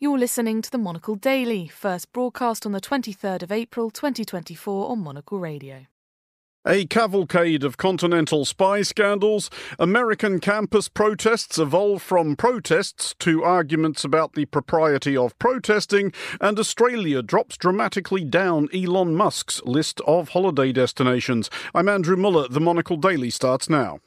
You're listening to the Monocle Daily, first broadcast on the 23rd of April 2024 on Monocle Radio. A cavalcade of continental spy scandals, American campus protests evolve from protests to arguments about the propriety of protesting, and Australia drops dramatically down Elon Musk's list of holiday destinations. I'm Andrew Muller. The Monocle Daily starts now.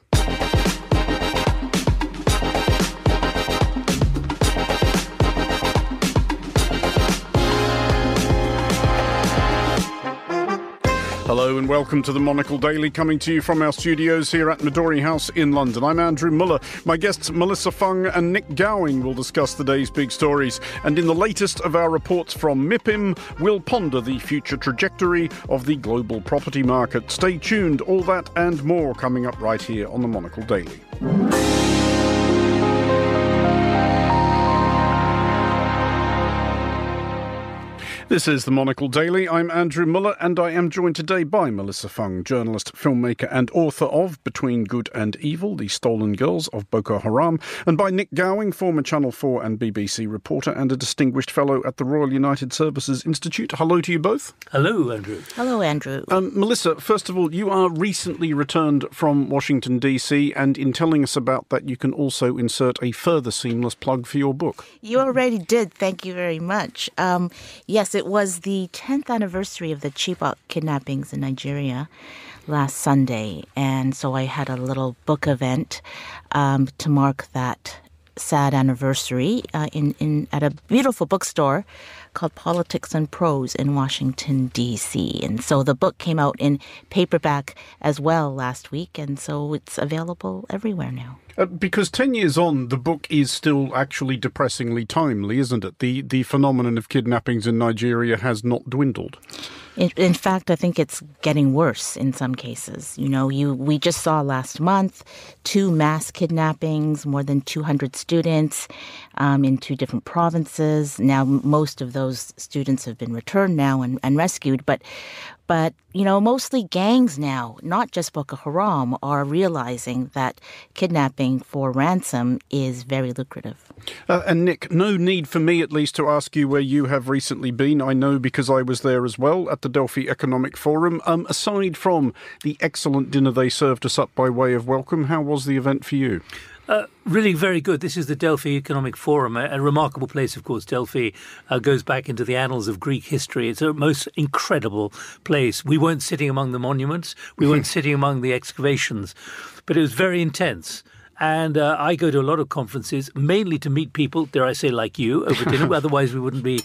Hello and welcome to the Monocle Daily, coming to you from our studios here at Midori House in London. I'm Andrew Muller. My guests Mellissa, Fung and Nick Gowing will discuss the day's big stories. And in the latest of our reports from MIPIM, we'll ponder the future trajectory of the global property market. Stay tuned, all that and more coming up right here on the Monocle Daily. This is the Monocle Daily. I'm Andrew Muller, and I am joined today by Mellissa Fung, journalist, filmmaker and author of Between Good and Evil, The Stolen Girls of Boko Haram, and by Nick Gowing, former Channel 4 and BBC reporter and a distinguished fellow at the Royal United Services Institute. Hello to you both. Hello, Andrew. Hello, Andrew. Mellissa, first of all, you are recently returned from Washington, D.C., and in telling us about that, you can also insert a further seamless plug for your book. You already did. Thank you very much. Yes, it was the 10th anniversary of the Chibok kidnappings in Nigeria last Sunday. And so I had a little book event to mark that sad anniversary at a beautiful bookstore called Politics and Prose in Washington, D.C. And so the book came out in paperback as well last week, and so it's available everywhere now. Because 10 years on, the book is still actually depressingly timely, isn't it? The phenomenon of kidnappings in Nigeria has not dwindled. In fact, I think it's getting worse in some cases. You know, we just saw last month 2 mass kidnappings, more than 200 students in 2 different provinces. Now, most of those students have been returned now and rescued, but you know, mostly gangs now, not just Boko Haram, are realizing that kidnapping for ransom is very lucrative. And Nick, no need for me at least to ask you where you have recently been. I know because I was there as well at the Delphi Economic Forum. Aside from the excellent dinner they served us up by way of welcome, how was the event for you? Really very good. This is the Delphi Economic Forum, a remarkable place, of course. Delphi goes back into the annals of Greek history. It's a most incredible place. We weren't sitting among the monuments. We weren't sitting among the excavations. But it was very intense. And I go to a lot of conferences, mainly to meet people, dare I say, like you, over dinner. Otherwise, we wouldn't be.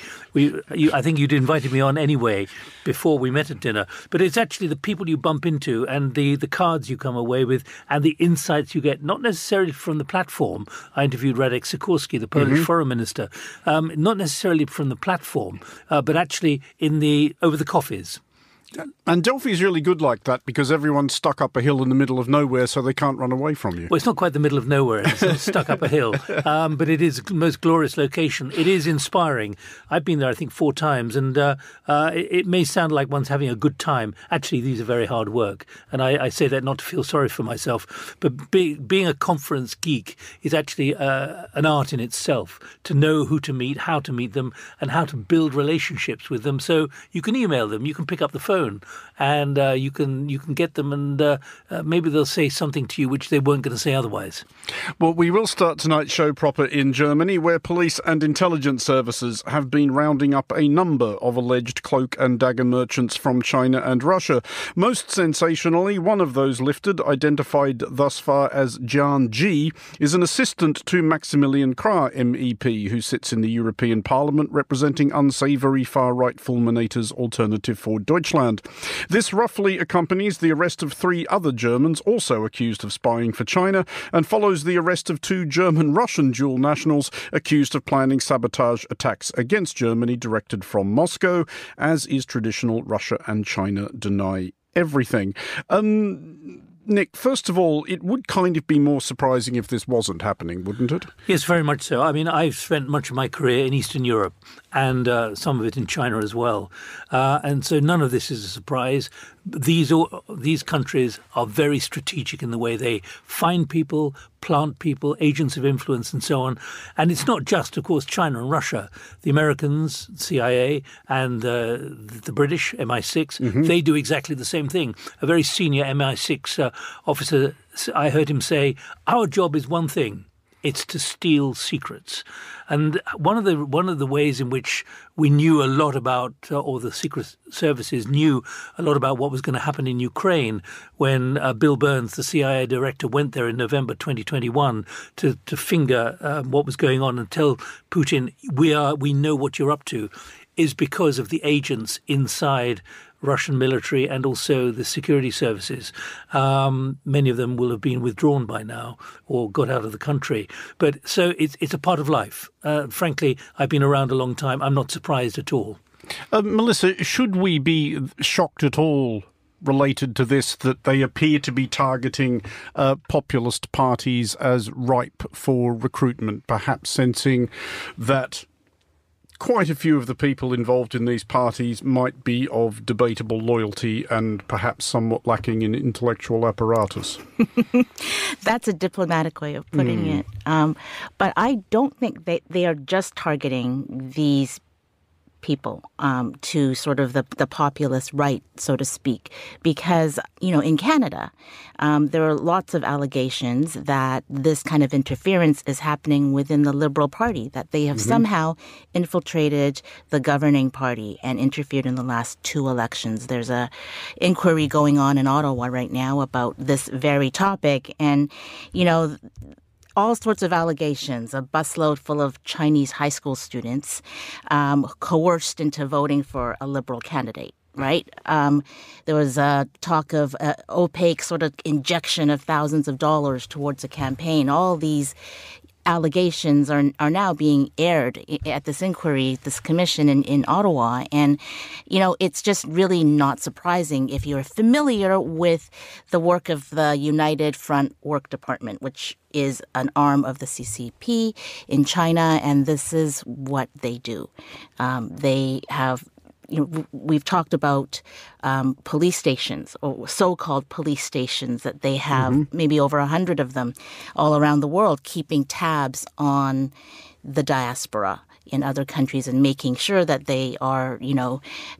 I think you'd invited me on anyway before we met at dinner. But it's actually the people you bump into and the cards you come away with and the insights you get, not necessarily from the platform. I interviewed Radek Sikorski, the Polish foreign minister, not necessarily from the platform, but actually over the coffees. And Delphi's really good like that because everyone's stuck up a hill in the middle of nowhere, so they can't run away from you. Well, it's not quite the middle of nowhere. It's not stuck up a hill. But it is the most glorious location. It is inspiring. I've been there, I think, 4 times, and it may sound like one's having a good time. Actually, these are very hard work. And I say that not to feel sorry for myself, but being a conference geek is actually an art in itself, to know who to meet, how to meet them, and how to build relationships with them. So you can email them, you can pick up the phone, and you can get them, and maybe they'll say something to you which they weren't going to say otherwise. Well, we will start tonight's show proper in Germany, where police and intelligence services have been rounding up a number of alleged cloak and dagger merchants from China and Russia. Most sensationally, one of those lifted, identified thus far as Jian Ji, is an assistant to Maximilian Krah MEP, who sits in the European Parliament representing unsavoury far-right Fulminators Alternative for Deutschland. This roughly accompanies the arrest of 3 other Germans also accused of spying for China and follows the arrest of 2 German-Russian dual nationals accused of planning sabotage attacks against Germany directed from Moscow. As is traditional, Russia and China deny everything. Nick, first of all, it would kind of be more surprising if this wasn't happening, wouldn't it? Yes, very much so. I mean, I've spent much of my career in Eastern Europe and some of it in China as well. And so none of this is a surprise. These countries are very strategic in the way they find people, plant people, agents of influence, and so on. And it's not just, of course, China and Russia. The Americans, CIA, and the British, MI6, they do exactly the same thing. A very senior MI6 officer, I heard him say, our job is one thing. It's to steal secrets. And one of the ways in which we knew a lot about, or the secret services knew a lot about what was going to happen in Ukraine when Bill Burns, the CIA director, went there in November 2021 to finger what was going on and tell Putin, we know what you're up to, is because of the agents inside Russian military and also the security services. Many of them will have been withdrawn by now or got out of the country. But so it's a part of life. Frankly, I've been around a long time. I'm not surprised at all. Mellissa, should we be shocked at all related to this, that they appear to be targeting populist parties as ripe for recruitment, perhaps sensing that quite a few of the people involved in these parties might be of debatable loyalty and perhaps somewhat lacking in intellectual apparatus? That's a diplomatic way of putting it. But I don't think they are just targeting these people to sort of the populist right, so to speak, because, in Canada, there are lots of allegations that this kind of interference is happening within the Liberal Party, that they have somehow infiltrated the governing party and interfered in the last 2 elections. There's a inquiry going on in Ottawa right now about this very topic, and, all sorts of allegations, a busload full of Chinese high school students coerced into voting for a Liberal candidate, right? There was a talk of opaque sort of injection of thousands of dollars towards a campaign. All these allegations are now being aired at this inquiry, this commission in Ottawa. And, it's just really not surprising if you're familiar with the work of the United Front Work Department, which is an arm of the CCP in China. And this is what they do. They have we've talked about police stations, or so-called police stations, that they have maybe over 100 of them all around the world, keeping tabs on the diaspora in other countries and making sure that they are,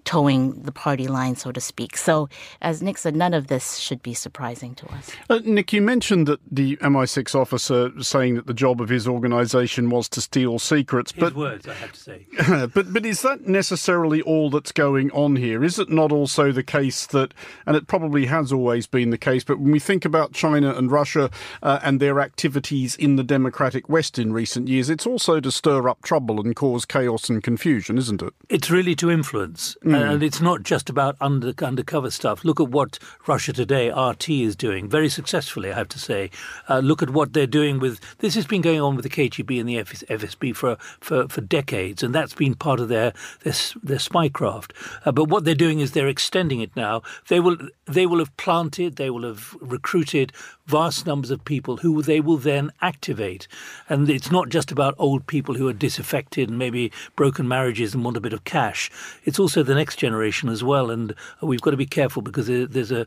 towing the party line, so to speak. So, as Nick said, none of this should be surprising to us. Nick, you mentioned that the MI6 officer saying that the job of his organisation was to steal secrets. His words, I have to say. But is that necessarily all that's going on here? Is it not also the case that, and it probably has always been the case, but when we think about China and Russia and their activities in the democratic West in recent years, it's also to stir up trouble and cause chaos and confusion, isn't it? It's really to influence. And it's not just about undercover stuff. Look at what Russia Today, RT, is doing very successfully, I have to say. Look at what they're doing with... This has been going on with the KGB and the FSB for decades, and that's been part of their spycraft. But what they're doing is they're extending it now. They will have planted, they will have recruited vast numbers of people who they will then activate. And it's not just about old people who are disaffected and maybe broken marriages and want a bit of cash. It's also the next generation as well. And we've got to be careful because there's a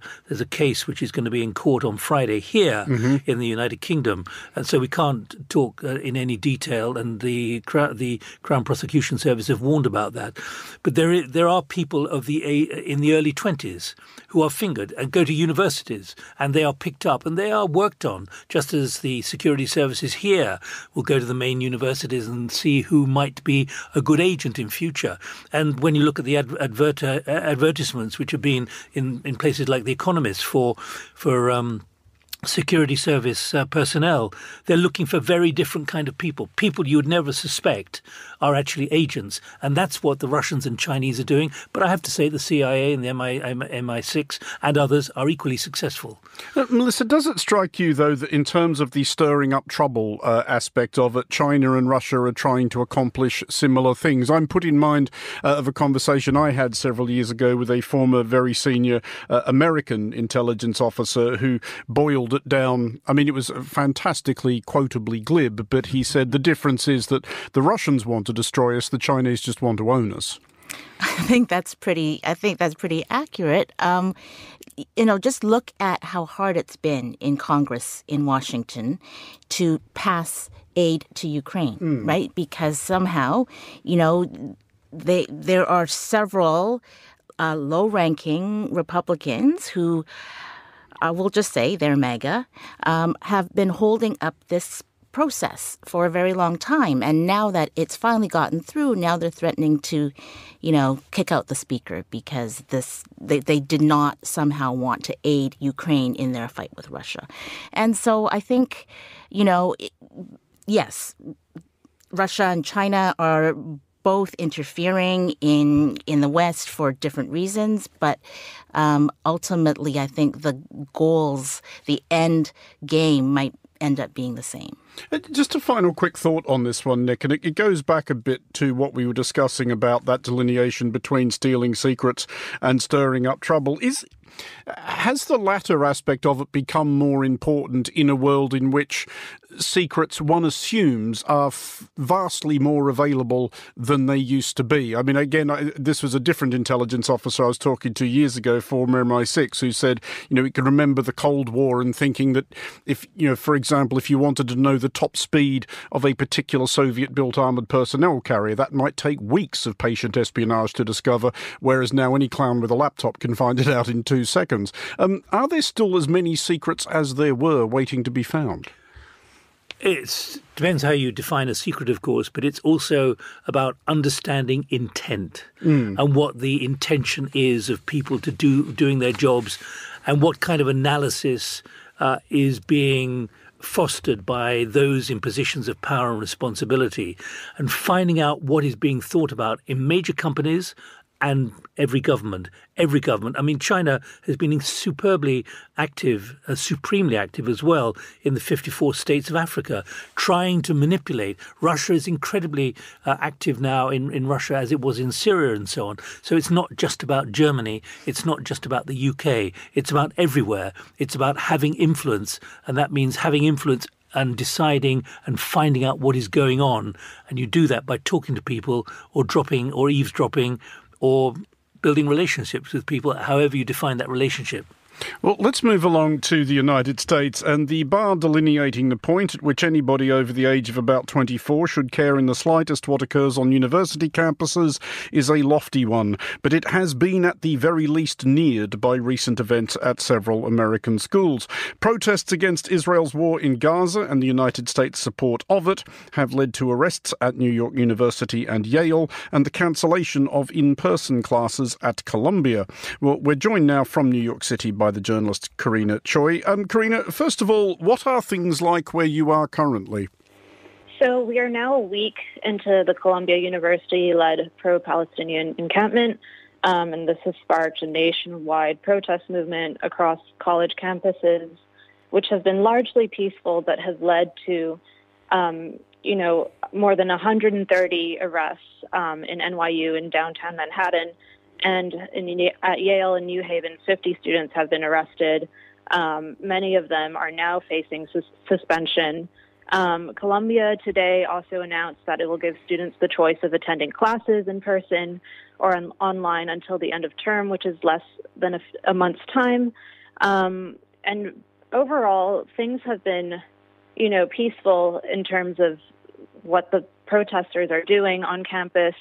case which is going to be in court on Friday here in the United Kingdom. And so we can't talk in any detail. And the Crown Prosecution Service have warned about that. But there are people in the early 20s who are fingered and go to universities, and they are picked up and they are worked on, just as the security services here will go to the main universities and see who might be a good agent in future. And when you look at the advertisements which have been in places like The Economist for security service personnel, they're looking for very different kind of people. People you would never suspect are actually agents. And that's what the Russians and Chinese are doing. But I have to say the CIA and the MI6 and others are equally successful. Mellissa, does it strike you, though, that in terms of the stirring up trouble aspect of it, China and Russia are trying to accomplish similar things? I'm put in mind of a conversation I had several years ago with a former very senior American intelligence officer who boiled it down. I mean, it was fantastically quotably glib, but he said the difference is that the Russians want to destroy us, the Chinese just want to own us. I think that's pretty accurate. just look at how hard it's been in Congress in Washington to pass aid to Ukraine, right? Because somehow, there are several low-ranking Republicans who, we'll just say they're MAGA, have been holding up this process for a very long time. And now that it's finally gotten through, now they're threatening to, kick out the speaker because they did not somehow want to aid Ukraine in their fight with Russia. And so I think, yes, Russia and China are both interfering in the West for different reasons, but ultimately I think the goals, the end game might end up being the same. Just a final quick thought on this one, Nick, and it goes back a bit to what we were discussing about that delineation between stealing secrets and stirring up trouble. Has the latter aspect of it become more important in a world in which secrets, one assumes, are vastly more available than they used to be? I mean, again, this was a different intelligence officer I was talking to years ago, former MI6, who said, he could remember the Cold War and thinking that if, for example, if you wanted to know the top speed of a particular Soviet-built armoured personnel carrier, that might take weeks of patient espionage to discover, whereas now any clown with a laptop can find it out in 2 seconds. Are there still as many secrets as there were waiting to be found? It depends how you define a secret, of course, but it's also about understanding intent and what the intention is of people to doing their jobs and what kind of analysis is being fostered by those in positions of power and responsibility, and finding out what is being thought about in major companies and every government. I mean, China has been supremely active as well in the 54 states of Africa, trying to manipulate. Russia is incredibly active now in Russia as it was in Syria and so on. So it's not just about Germany. It's not just about the UK. It's about everywhere. It's about having influence, and that means having influence and deciding and finding out what is going on. And you do that by talking to people or dropping or eavesdropping or building relationships with people, however you define that relationship. Well, let's move along to the United States, and the bar delineating the point at which anybody over the age of about 24 should care in the slightest what occurs on university campuses is a lofty one, but it has been at the very least neared by recent events at several American schools. Protests against Israel's war in Gaza and the United States' support of it have led to arrests at New York University and Yale, and the cancellation of in-person classes at Columbia. Well, we're joined now from New York City by the journalist Karina Choi. Karina, first of all, what are things like where you are currently? So we are now a week into the Columbia University-led pro-Palestinian encampment, and this has sparked a nationwide protest movement across college campuses, which has been largely peaceful, but has led to, more than 130 arrests in NYU in downtown Manhattan. And at Yale and New Haven, 50 students have been arrested. Many of them are now facing suspension. Columbia today also announced that it will give students the choice of attending classes in person or online until the end of term, which is less than a month's time. And overall, things have been, peaceful in terms of what the protesters are doing on campus.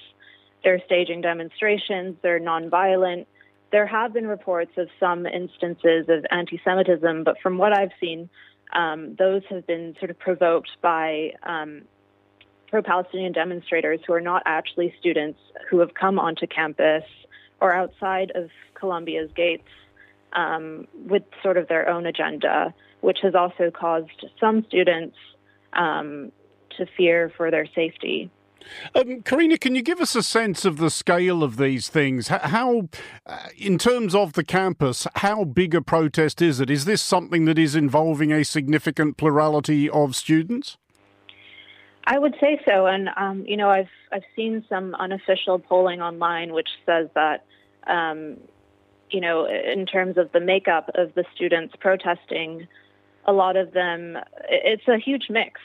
They're staging demonstrations. They're nonviolent. There have been reports of some instances of anti-Semitism, but from what I've seen, those have been sort of provoked by pro-Palestinian demonstrators who are not actually students who have come onto campus or outside of Columbia's gates with sort of their own agenda, which has also caused some students to fear for their safety. Karina, can you give us a sense of the scale of these things? How, in terms of the campus, how big a protest is it? Is this something that is involving a significant plurality of students? I would say so. And, I've seen some unofficial polling online which says that, in terms of the makeup of the students protesting, a lot of them, it's a huge mix.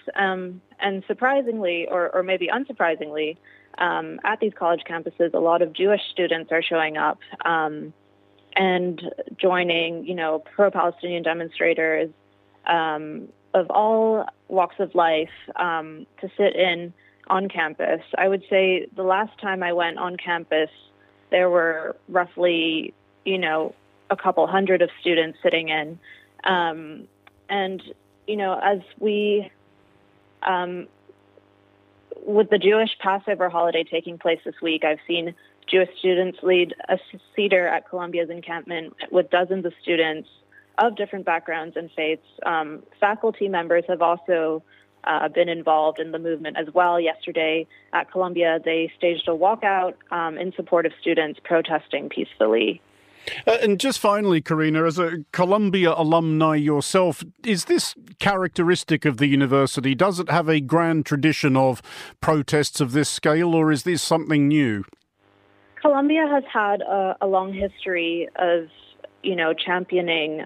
And surprisingly, or maybe unsurprisingly, at these college campuses, a lot of Jewish students are showing up. And and joining, pro-Palestinian demonstrators of all walks of life to sit in on campus. I would say the last time I went on campus, there were roughly, a couple hundred of students sitting in. As we, with the Jewish Passover holiday taking place this week, I've seen Jewish students lead a seder at Columbia's encampment with dozens of students of different backgrounds and faiths. Faculty members have also been involved in the movement as well. Yesterday at Columbia, they staged a walkout in support of students protesting peacefully. And just finally, Karina, as a Columbia alumni yourself, is this characteristic of the university? Does it have a grand tradition of protests of this scale, or is this something new? Columbia has had a long history of, championing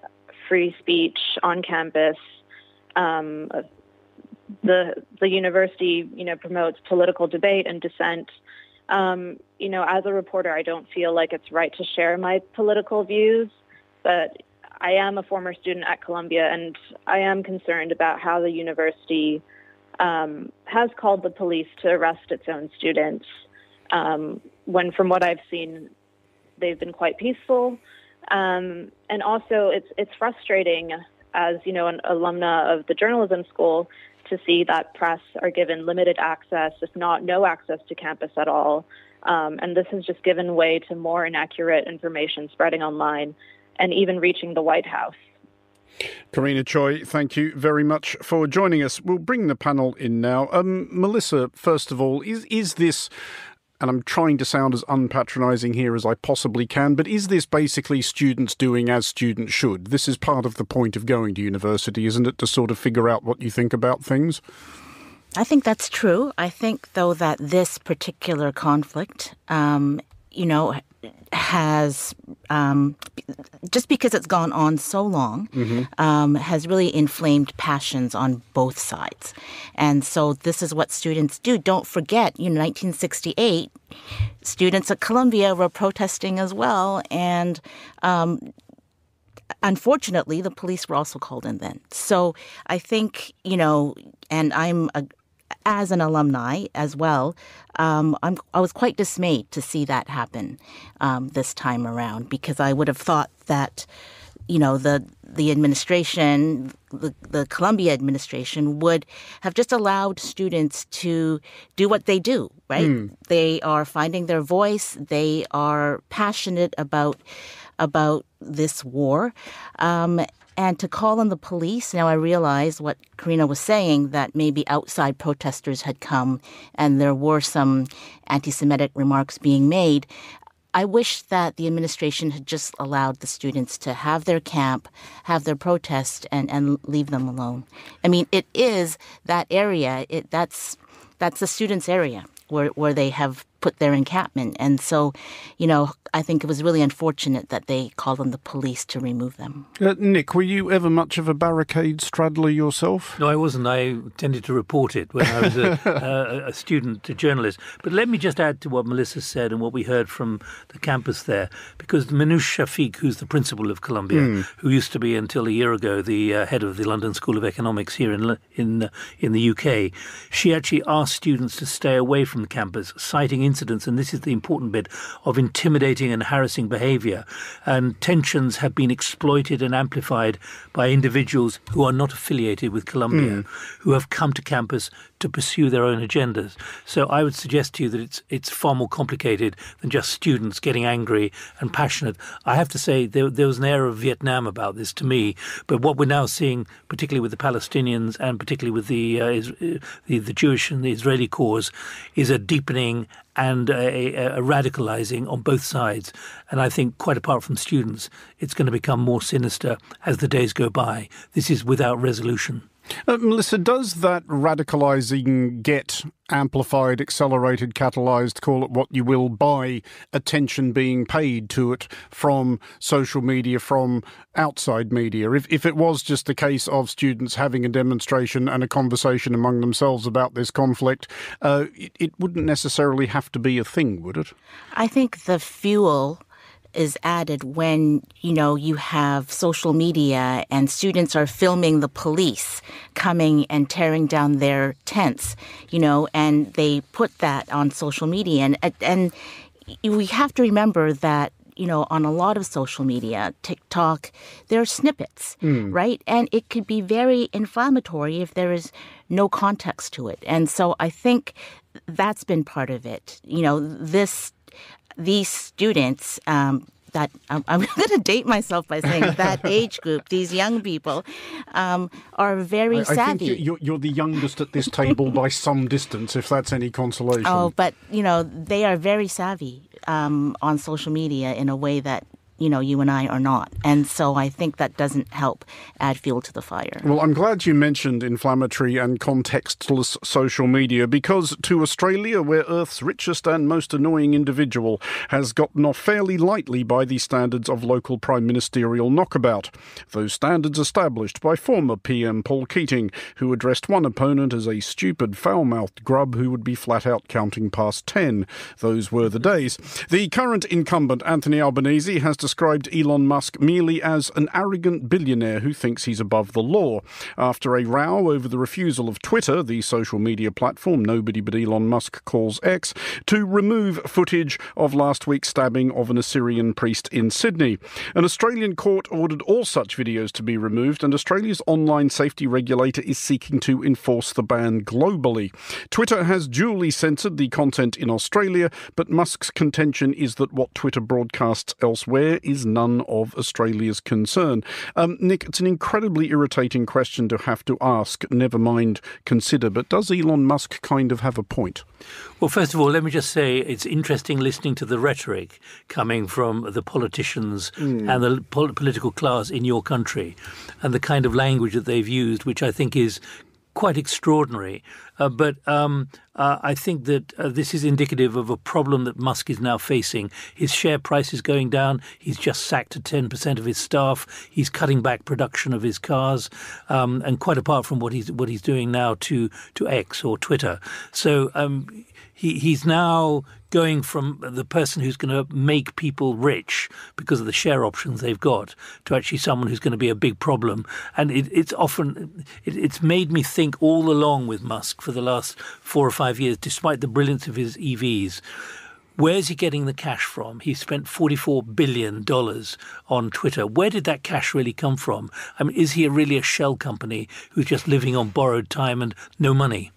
free speech on campus. The university, promotes political debate and dissent. As a reporter, I don't feel like it's right to share my political views, but I am a former student at Columbia, and I am concerned about how the university has called the police to arrest its own students, when from what I've seen, they've been quite peaceful. And also, it's frustrating as, an alumna of the journalism school to see that press are given limited access, if not no access to campus at all. And this has just given way to more inaccurate information spreading online and even reaching the White House. Karina Choi, thank you very much for joining us. We'll bring the panel in now. Mellissa, first of all, is this, and I'm trying to sound as unpatronising here as I possibly can, but is this basically students doing as students should? This is part of the point of going to university, isn't it, to sort of figure out what you think about things? I think that's true. I think, though, that this particular conflict, has, just because it's gone on so long, has really inflamed passions on both sides. And so this is what students do. Don't forget, 1968, students at Columbia were protesting as well. And unfortunately, the police were also called in then. So I think, and as an alumni as well, I was quite dismayed to see that happen this time around, because I would have thought that, the administration, the Columbia administration would have just allowed students to do what they do, right? They are finding their voice. They are passionate about this war. And to call on the police, now I realize what Karina was saying, that maybe outside protesters had come and there were some anti-Semitic remarks being made. I wish that the administration had just allowed the students to have their camp, have their protest, and leave them alone. I mean, it is that area, that's the students' area where they have put their encampment. And so, I think it was really unfortunate that they called on the police to remove them. Nick, were you ever much of a barricade straddler yourself? No, I wasn't. I tended to report it when I was a student, a journalist. But let me just add to what Mellissa said and what we heard from the campus there, because Manoush Shafiq, who's the principal of Columbia, who used to be until a year ago the head of the London School of Economics here in the UK, she actually asked students to stay away from the campus, citing incidents, and this is the important bit, of intimidating and harassing behaviour. And tensions have been exploited and amplified by individuals who are not affiliated with Columbia, who have come to campus to pursue their own agendas. So I would suggest to you that it's far more complicated than just students getting angry and passionate. I have to say there was an air of Vietnam about this to me, but what we're now seeing, particularly with the Palestinians and particularly with the Jewish and the Israeli cause, is a deepening and a radicalizing on both sides. And I think, quite apart from students, it's going to become more sinister as the days go by. This is without resolution. Mellissa, does that radicalising get amplified, accelerated, catalysed, call it what you will, by attention being paid to it from social media, from outside media? If it was just a case of students having a demonstration and a conversation among themselves about this conflict, it wouldn't necessarily have to be a thing, would it? I think the fuel is added when, you have social media and students are filming the police coming and tearing down their tents, and they put that on social media. And we have to remember that, on a lot of social media, TikTok, there are snippets, right? And it could be very inflammatory if there is no context to it. And so I think that's been part of it. These students that I'm going to date myself by saying that age group, these young people, are very savvy. I think you're the youngest at this table by some distance, if that's any consolation. Oh, but, they are very savvy on social media in a way that, you and I are not. And so I think that doesn't help add fuel to the fire. Well, I'm glad you mentioned inflammatory and contextless social media, because to Australia, where Earth's richest and most annoying individual has gotten off fairly lightly by the standards of local prime ministerial knockabout. Those standards established by former PM Paul Keating, who addressed one opponent as a stupid, foul-mouthed grub who would be flat-out counting past 10. Those were the days. The current incumbent, Anthony Albanese, has described Elon Musk merely as an arrogant billionaire who thinks he's above the law, after a row over the refusal of Twitter, the social media platform nobody but Elon Musk calls X, to remove footage of last week's stabbing of an Assyrian priest in Sydney. An Australian court ordered all such videos to be removed, and Australia's online safety regulator is seeking to enforce the ban globally. Twitter has duly censored the content in Australia, but Musk's contention is that what Twitter broadcasts elsewhere is none of Australia's concern. Nick, it's an incredibly irritating question to have to ask, never mind consider, but does Elon Musk kind of have a point? Well, first of all, let me just say it's interesting listening to the rhetoric coming from the politicians and the political class in your country, and the kind of language that they've used, which I think is quite extraordinary. But I think that this is indicative of a problem that Musk is now facing. His share price is going down. He's just sacked 10% of his staff. He's cutting back production of his cars, and quite apart from what he's doing now to X or Twitter. So he's now going from the person who's going to make people rich because of the share options they've got to actually someone who's going to be a big problem. And it's made me think all along with Musk for the last 4 or 5 years, despite the brilliance of his EVs, where's he getting the cash from? He spent $44 billion on Twitter. Where did that cash really come from? I mean, is he really a shell company who's just living on borrowed time and no money?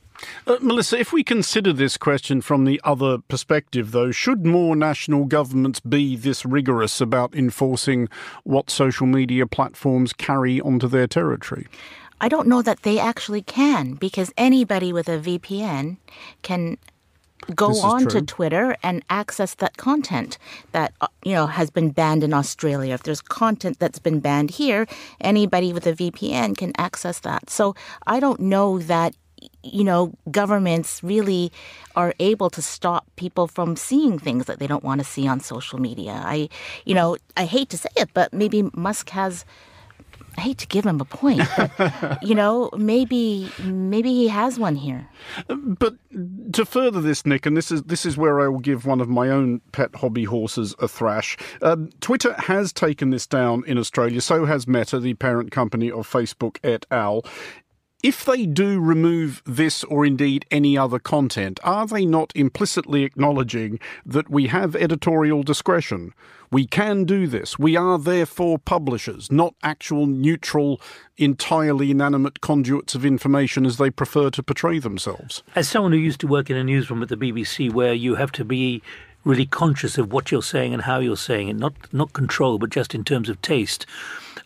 Mellissa, if we consider this question from the other perspective, though, should more national governments be this rigorous about enforcing what social media platforms carry onto their territory? I don't know that they actually can, because anybody with a VPN can go on to Twitter and access that content that has been banned in Australia. If there's content that's been banned here, anybody with a VPN can access that. So I don't know that governments really are able to stop people from seeing things that they don't want to see on social media. I hate to say it, but maybe Musk has. I hate to give him a point, but, maybe he has one here. But to further this, Nick, and this is where I will give one of my own pet hobby horses a thrash. Twitter has taken this down in Australia. So has Meta, the parent company of Facebook et al. If they do remove this or indeed any other content, are they not implicitly acknowledging that we have editorial discretion? We can do this. We are therefore publishers, not actual neutral, entirely inanimate conduits of information as they prefer to portray themselves. As someone who used to work in a newsroom at the BBC, where you have to be really conscious of what you're saying and how you're saying it, not control, but just in terms of taste,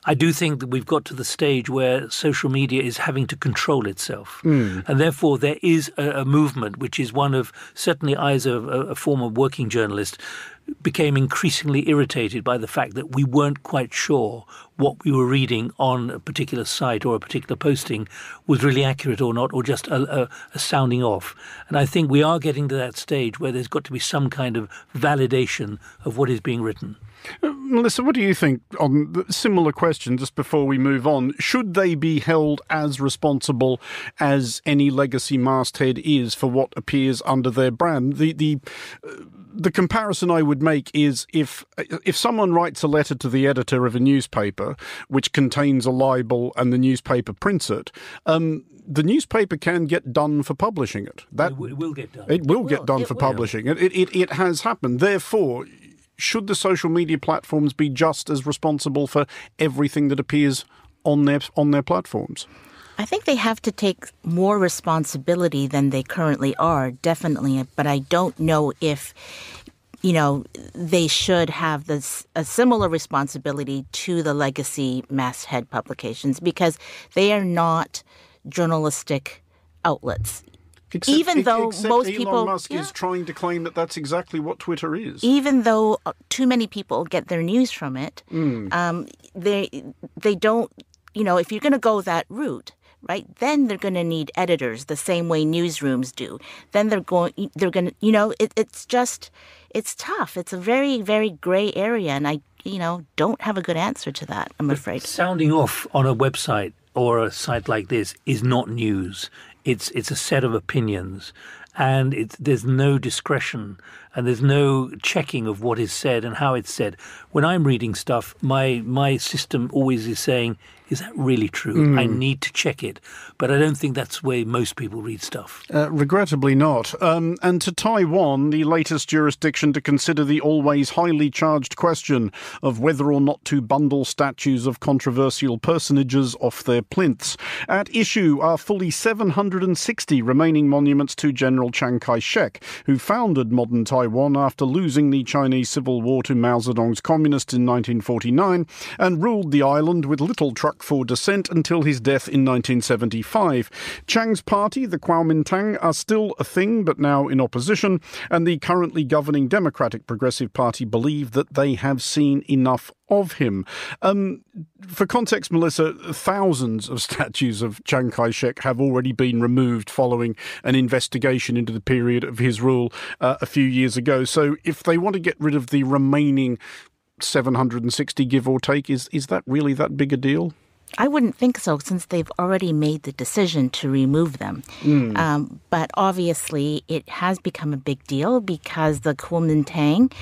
I do think that we've got to the stage where social media is having to control itself. And therefore there is a movement, which is one of, certainly I as a former working journalist, became increasingly irritated by the fact that we weren't quite sure what we were reading on a particular site or a particular posting was really accurate or not, or just a sounding off. And I think we are getting to that stage where there's got to be some kind of validation of what is being written. Mellissa, what do you think on the similar question, just before we move on? Should they be held as responsible as any legacy masthead is for what appears under their brand? The comparison I would make is if someone writes a letter to the editor of a newspaper which contains a libel and the newspaper prints it, the newspaper can get done for publishing it. That it will get done. It will get done for publishing it. It has happened. Therefore, should the social media platforms be just as responsible for everything that appears on their platforms? I think they have to take more responsibility than they currently are, definitely. But I don't know if, they should have a similar responsibility to the legacy masthead publications, because they are not journalistic outlets. Even though most people, Elon Musk is trying to claim that that's exactly what Twitter is. Even though too many people get their news from it, they don't. If you're going to go that route, right, then they're going to need editors the same way newsrooms do. Then they're going to, it's tough. It's a very, very gray area, and I, don't have a good answer to that, I'm afraid. Sounding off on a website or a site like this is not news. It's a set of opinions, and there's no discretion, and there's no checking of what is said and how it's said. When I'm reading stuff, my system always is saying, is that really true? I need to check it. But I don't think that's the way most people read stuff. Regrettably not. And to Taiwan, the latest jurisdiction to consider the always highly charged question of whether or not to bundle statues of controversial personages off their plinths. At issue are fully 760 remaining monuments to General Chiang Kai-shek, who founded modern Taiwan after losing the Chinese Civil War to Mao Zedong's communists in 1949 and ruled the island with little truck for dissent until his death in 1975. Chiang's party, the Kuomintang, are still a thing, but now in opposition, and the currently governing Democratic Progressive Party believe that they have seen enough of him. For context, Mellissa, thousands of statues of Chiang Kai-shek have already been removed following an investigation into the period of his rule a few years ago. So if they want to get rid of the remaining 760, give or take, is that really that big a deal? I wouldn't think so, since they've already made the decision to remove them. But obviously, it has become a big deal because the Kuomintang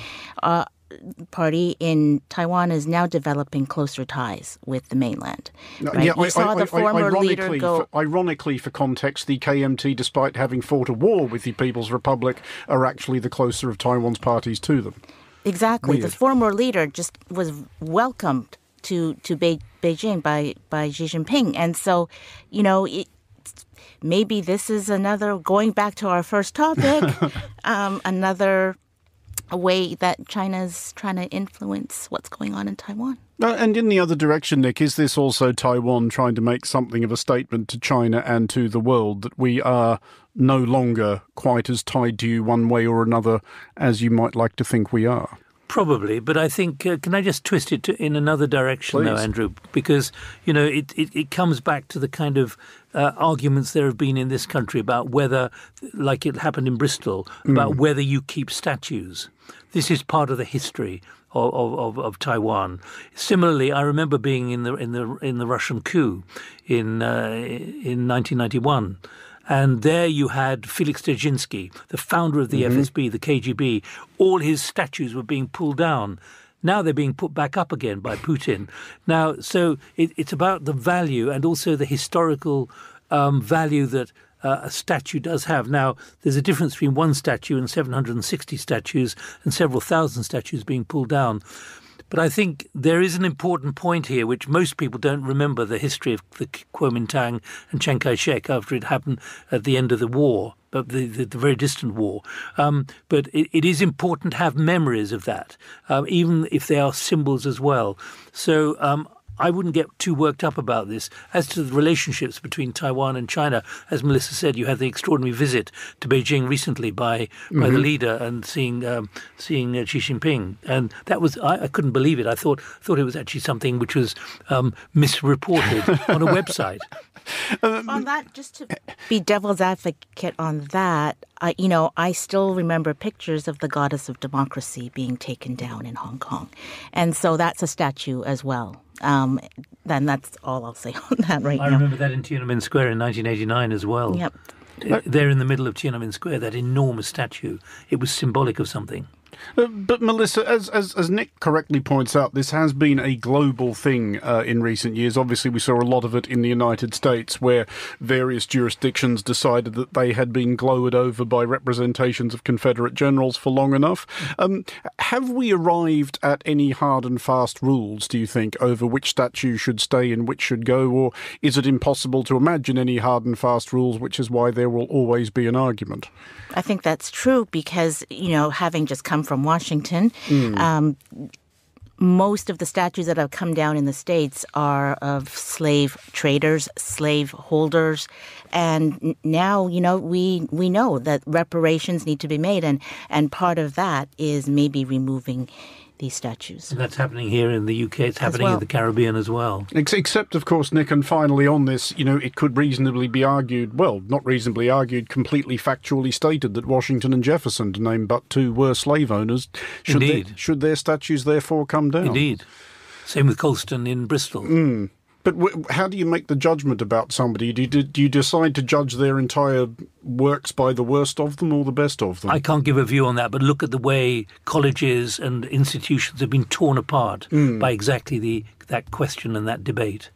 party in Taiwan is now developing closer ties with the mainland. Right? Yeah, we saw the former leader go. Ironically, for context, the KMT, despite having fought a war with the People's Republic, are actually the closer of Taiwan's parties to them. Exactly. Weird. The former leader just was welcomed to Beijing by Xi Jinping. And so, maybe this is another, going back to our first topic, another way that China's trying to influence what's going on in Taiwan. And in the other direction, Nick, is this also Taiwan trying to make something of a statement to China and to the world that we are no longer quite as tied to you one way or another as you might like to think we are? Probably, but I think, can I just twist it in another direction, though, Andrew? Because, it comes back to the kind of arguments there have been in this country about whether, like it happened in Bristol, about whether you keep statues. This is part of the history of Taiwan. Similarly, I remember being in the Russian coup in 1991. And there you had Felix Dzerzhinsky, the founder of the FSB, the KGB. All his statues were being pulled down. Now they're being put back up again by Putin. Now, so it's about the value and also the historical value that a statue does have. Now, there's a difference between one statue and 760 statues and several thousand statues being pulled down. But I think there is an important point here, which most people don't remember the history of the Kuomintang and Chiang Kai-shek after it happened at the end of the war, the very distant war. But it is important to have memories of that, even if they are symbols as well. So I wouldn't get too worked up about this. As to the relationships between Taiwan and China, as Mellissa said, you had the extraordinary visit to Beijing recently by the leader and seeing Xi Jinping, and that was I couldn't believe it. I thought it was actually something which was misreported on a website. On that, just to be devil's advocate on that, I still remember pictures of the goddess of democracy being taken down in Hong Kong. And so that's a statue as well. Then that's all I'll say on that right now. I remember that in Tiananmen Square in 1989 as well. Yep. There in the middle of Tiananmen Square, that enormous statue. It was symbolic of something. But Mellissa, as Nick correctly points out, this has been a global thing in recent years. Obviously, we saw a lot of it in the United States, where various jurisdictions decided that they had been glowered over by representations of Confederate generals for long enough. Have we arrived at any hard and fast rules, do you think, over which statues should stay and which should go? Or is it impossible to imagine any hard and fast rules, which is why there will always be an argument? I think that's true because, having just come from Washington, most of the statues that have come down in the States are of slave traders, slave holders. And now, we know that reparations need to be made. And part of that is maybe removing these statues. And that's happening here in the UK. It's happening in the Caribbean as well. Except, of course, Nick, and finally on this, it could reasonably be argued, well, not reasonably argued, completely factually stated that Washington and Jefferson, to name but two, were slave owners. Should their statues therefore come down? Indeed. Same with Colston in Bristol. But how do you make the judgment about somebody? Do you decide to judge their entire works by the worst of them or the best of them? I can't give a view on that, but look at the way colleges and institutions have been torn apart by exactly that question and that debate.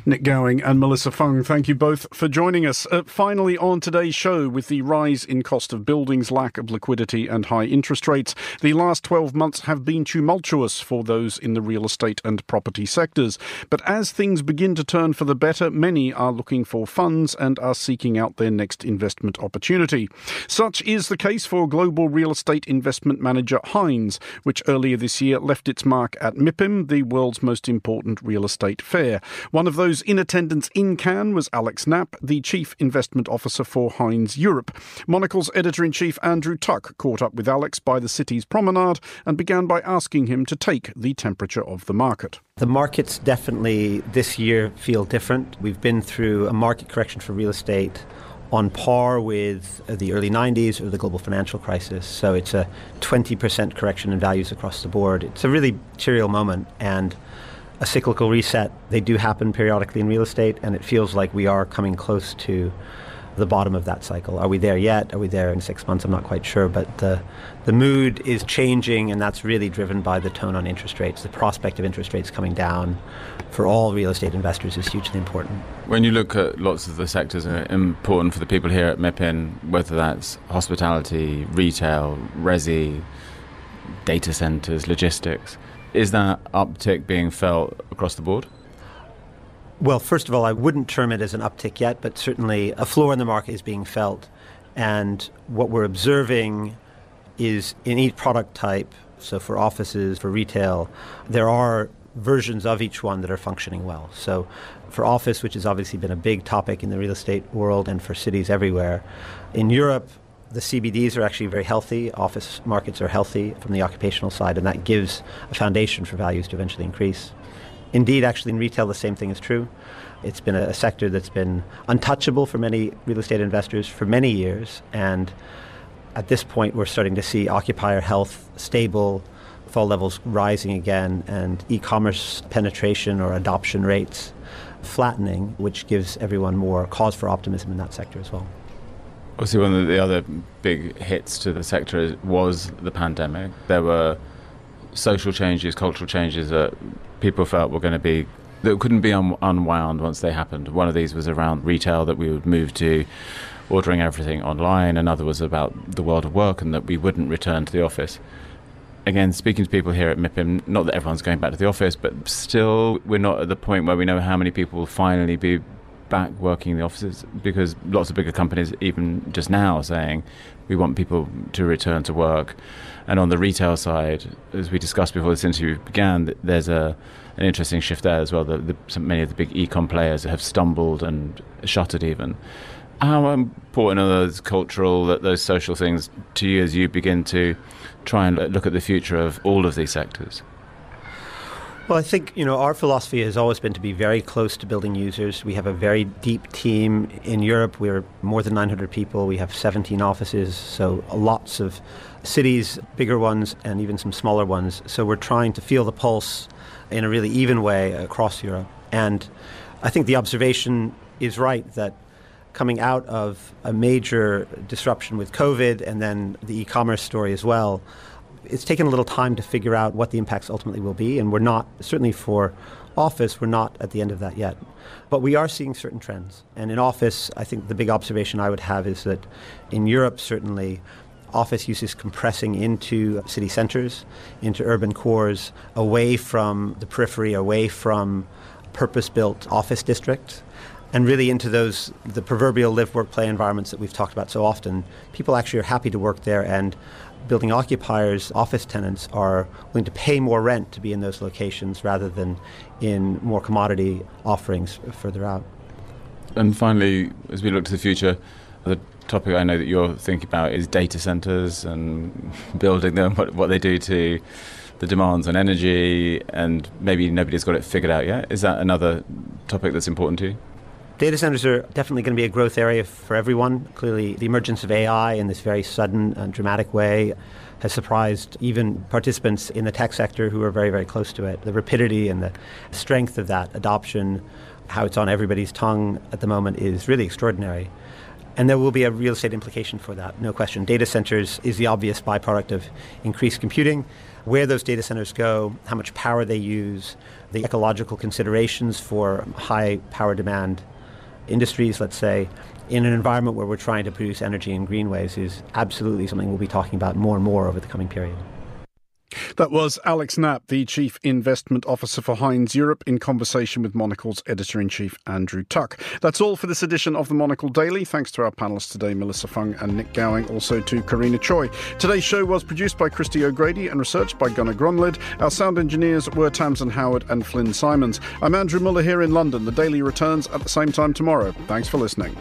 Nick Gowing and Mellissa Fung, thank you both for joining us. Finally, on today's show, with the rise in cost of buildings, lack of liquidity and high interest rates, the last 12 months have been tumultuous for those in the real estate and property sectors. But as things begin to turn for the better, many are looking for funds and are seeking out their next investment opportunity. Such is the case for global real estate investment manager Hines, which earlier this year left its mark at MIPIM, the world's most important real estate fair. One of those in attendance in Cannes was Alex Knapp, the Chief Investment Officer for Hines Europe. Monocle's Editor-in-Chief Andrew Tuck caught up with Alex by the city's promenade and began by asking him to take the temperature of the market. The markets definitely this year feel different. We've been through a market correction for real estate on par with the early 90s or the global financial crisis. So it's a 20% correction in values across the board. It's a really material moment, and a cyclical reset. They do happen periodically in real estate, and it feels like we are coming close to the bottom of that cycle. Are we there yet? Are we there in 6 months? I'm not quite sure, but the mood is changing, and that's really driven by the tone on interest rates. The prospect of interest rates coming down for all real estate investors is hugely important. When you look at lots of the sectors that are important for the people here at MIPIM, whether that's hospitality, retail, resi, data centres, logistics, is that uptick being felt across the board? Well, first of all, I wouldn't term it as an uptick yet, but certainly a floor in the market is being felt. And what we're observing is in each product type, so for offices, for retail, there are versions of each one that are functioning well. So for office, which has obviously been a big topic in the real estate world and for cities everywhere, in Europe, the CBDs are actually very healthy. Office markets are healthy from the occupational side, and that gives a foundation for values to eventually increase. Indeed, actually, in retail, the same thing is true. It's been a sector that's been untouchable for many real estate investors for many years, and at this point, we're starting to see occupier health stable, fall levels rising again, and e-commerce penetration or adoption rates flattening, which gives everyone more cause for optimism in that sector as well. Obviously, one of the other big hits to the sector was the pandemic. There were social changes, cultural changes that people felt were going to be, that couldn't be unwound once they happened. One of these was around retail, that we would move to ordering everything online. Another was about the world of work and that we wouldn't return to the office. Again, speaking to people here at MIPIM, not that everyone's going back to the office, but still we're not at the point where we know how many people will finally be back working in the offices, because lots of bigger companies, even just now, saying we want people to return to work. And on the retail side, as we discussed before this interview began, there's an interesting shift there as well. Many of the big e-com players have stumbled and shuttered even. How important are those cultural, those social things to you as you begin to try and look at the future of all of these sectors? Well, I think, our philosophy has always been to be very close to building users. We have a very deep team in Europe. We're more than 900 people. We have 17 offices, so lots of cities, bigger ones, and even some smaller ones. So we're trying to feel the pulse in a really even way across Europe. And I think the observation is right that coming out of a major disruption with COVID and then the e-commerce story as well, it's taken a little time to figure out what the impacts ultimately will be, and we're not, certainly for office, we're not at the end of that yet. But we are seeing certain trends. And in office, I think the big observation I would have is that in Europe, certainly, office use is compressing into city centers, into urban cores, away from the periphery, away from purpose-built office districts, and really into the proverbial live, work, play environments that we've talked about so often. People actually are happy to work there, and building occupiers, office tenants, are willing to pay more rent to be in those locations rather than in more commodity offerings further out. And finally, as we look to the future, the topic I know that you're thinking about is data centers and building them, what they do to the demands on energy, and maybe nobody's got it figured out yet. Is that another topic that's important to you? Data centers are definitely going to be a growth area for everyone. Clearly, the emergence of AI in this very sudden and dramatic way has surprised even participants in the tech sector who are very, very close to it. The rapidity and the strength of that adoption, how it's on everybody's tongue at the moment, is really extraordinary. And there will be a real estate implication for that, no question. Data centers is the obvious byproduct of increased computing. Where those data centers go, how much power they use, the ecological considerations for high power demand industries, let's say, in an environment where we're trying to produce energy in green ways is absolutely something we'll be talking about more and more over the coming period. That was Alex Knapp, the Chief Investment Officer for Hines Europe, in conversation with Monocle's Editor-in-Chief, Andrew Tuck. That's all for this edition of the Monocle Daily. Thanks to our panellists today, Mellissa, Fung and Nick Gowing, also to Karina Choi. Today's show was produced by Christy O'Grady and researched by Gunnar Grunlid. Our sound engineers were Tamsin Howard and Flynn Simons. I'm Andrew Muller here in London. The Daily returns at the same time tomorrow. Thanks for listening.